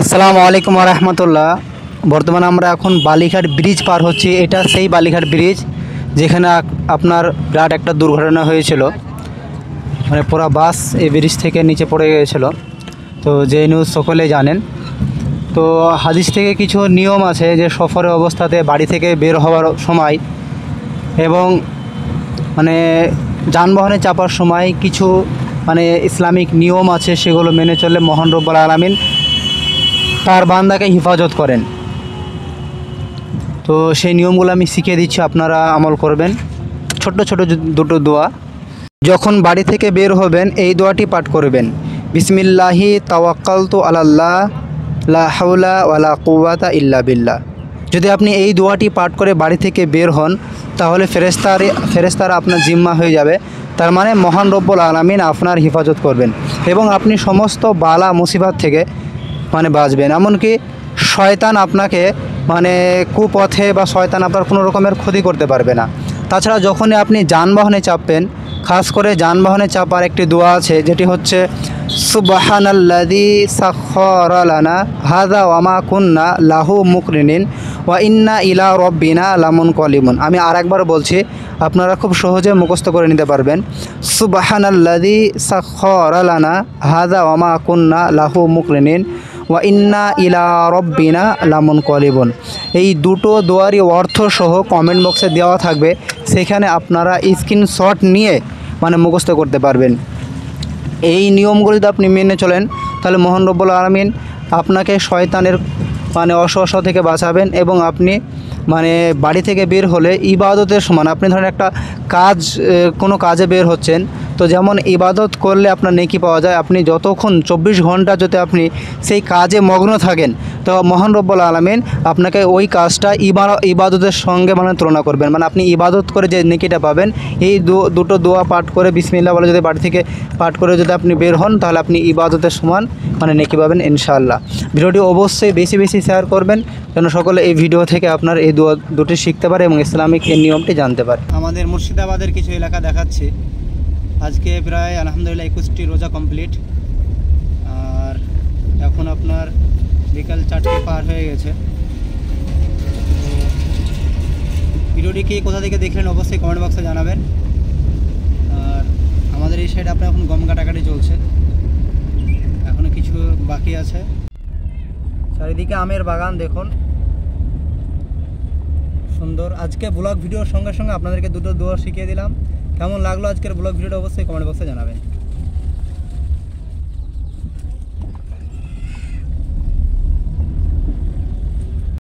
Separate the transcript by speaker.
Speaker 1: আসসালামু আলাইকুম রহমতুল্লাহ। বর্তমানে আমরা এখন বালিঘাট ব্রিজ পার হচ্ছি। এটা সেই বালিঘাট ব্রিজ যেখানে আপনার বিরাট একটা দুর্ঘটনা হয়েছিল, মানে পুরো বাস এই ব্রিজ থেকে নিচে পড়ে গিয়েছিল। তো যে নিউজ সকলেই জানেন। তো হাদিস থেকে কিছু নিয়ম আছে যে সফরের অবস্থাতে বাড়ি থেকে বের হওয়ার সময় এবং মানে যানবাহনে চাপার সময় কিছু মানে ইসলামিক নিয়ম আছে, সেগুলো মেনে চললে মহান রব্বুল আলামিন তার বান্দাকে হেফাজত করেন। তো সেই নিয়মগুলো আমি শিখিয়ে দিচ্ছি, আপনারা আমল করবেন। ছোট্ট ছোট দুটো দোয়া। যখন বাড়ি থেকে বের হবেন এই দোয়াটি পাঠ করবেন, বিসমিল্লাহি তাওয়াক্কালতু আলাল্লাহ লা হাওলা ওয়ালা কুওয়াতা ইল্লা বিল্লাহ। যদি আপনি এই দোয়াটি পাঠ করে বাড়ি থেকে বের হন তাহলে ফেরেশতারা আপনার জিম্মা হয়ে যাবে। তার মানে মহান রব্বুল আলামিন আপনার হেফাজত করবেন এবং আপনি সমস্ত বালা মুসিবত থেকে মানে বাঁচবেন। এমনকি শয়তান আপনাকে মানে কুপথে বা শয়তান আপনার কোনো রকমের ক্ষতি করতে পারবে না। তাছাড়া যখনই আপনি যানবাহনে চাপবেন, খাস করে যানবাহনে চাপার একটি দোয়া আছে যেটি হচ্ছে সুবহানাল্লাযী সাখখারা লানা হাযা ওয়া মা কুন্না লাহু মুকরিনিন ওয়া ইন্না ইলা রাব্বিনা লামুনকালিবুন। আমি আরেকবার বলছি, আপনারা খুব সহজে মুখস্থ করে নিতে পারবেন। সুবহানাল্লাযী সাখখারা লানা হাযা ওয়া মা কুন্না লাহু মুকরিনিন ওয়া ইন্না ইলা রাব্বিনা লামুনকালিবুন। এই দুটো দোয়ারই অর্থ সহ কমেন্ট বক্সে দেওয়া থাকবে, সেখানে আপনারা স্ক্রিনশট নিয়ে মানে মুখস্থ করতে পারবেন। এই নিয়মগুলো যদি আপনি মেনে চলেন তাহলে মহান রব্বুল আলামিন আপনাকে শয়তানের মানে অসহসা থেকে বাঁচাবেন এবং আপনি মানে বাড়ি থেকে বের হলে ইবাদতের সমান। আপনি ধরেন একটা কাজ, কোনো কাজে বের হচ্ছেন, তো যেমন ইবাদত করলে আপনার নেকি পাওয়া যায়, আপনি যতক্ষণ 24 ঘন্টা যদি আপনি সেই কাজে মগ্ন থাকেন তো মহান রব্বুল আলামিন আপনাকে ওই কাজটা ইবাদতের সঙ্গে মানে তুলনা করবেন। মানে আপনি ইবাদত করে যে নেকিটা পাবেন, এই দুটো দোয়া পাঠ করে বিসমিল্লাহ বলে যদি বাড়ি থেকে পাঠ করে যদি আপনি বের হন তাহলে আপনি ইবাদতের সমান মানে নেকি পাবেন ইনশাআল্লাহ। ভিডিওটি অবশ্যই বেশি বেশি শেয়ার করবেন যেন সকলে এই ভিডিও থেকে আপনার এই দুটি শিখতে পারে এবং ইসলামিক এই নিয়মটি জানতে পারে। আমাদের মুর্শিদাবাদের কিছু এলাকা দেখাচ্ছি। আজকে প্রায় আলহামদুলিল্লাহ 21টি রোজা কমপ্লিট, আর এখন আপনার বিকাল 4টে পার হয়ে গেছে। ভিডিওটি কি কোথা থেকে দেখলেন অবশ্যই কমেন্ট বক্সে জানাবেন। আর আমাদের এই সাইডে আপনার এখন গম কাটাকাটি চলছে, এখনও কিছু বাকি আছে। চারিদিকে আমের বাগান দেখুন, সুন্দর। আজকে ব্লগ ভিডিওর সঙ্গে সঙ্গে আপনাদেরকে দুটো দোয়া শিখিয়ে দিলাম। কেমন লাগলো আজকের ব্লগ ভিডিওটা অবশ্যই কমেন্ট বক্সে জানাবেন।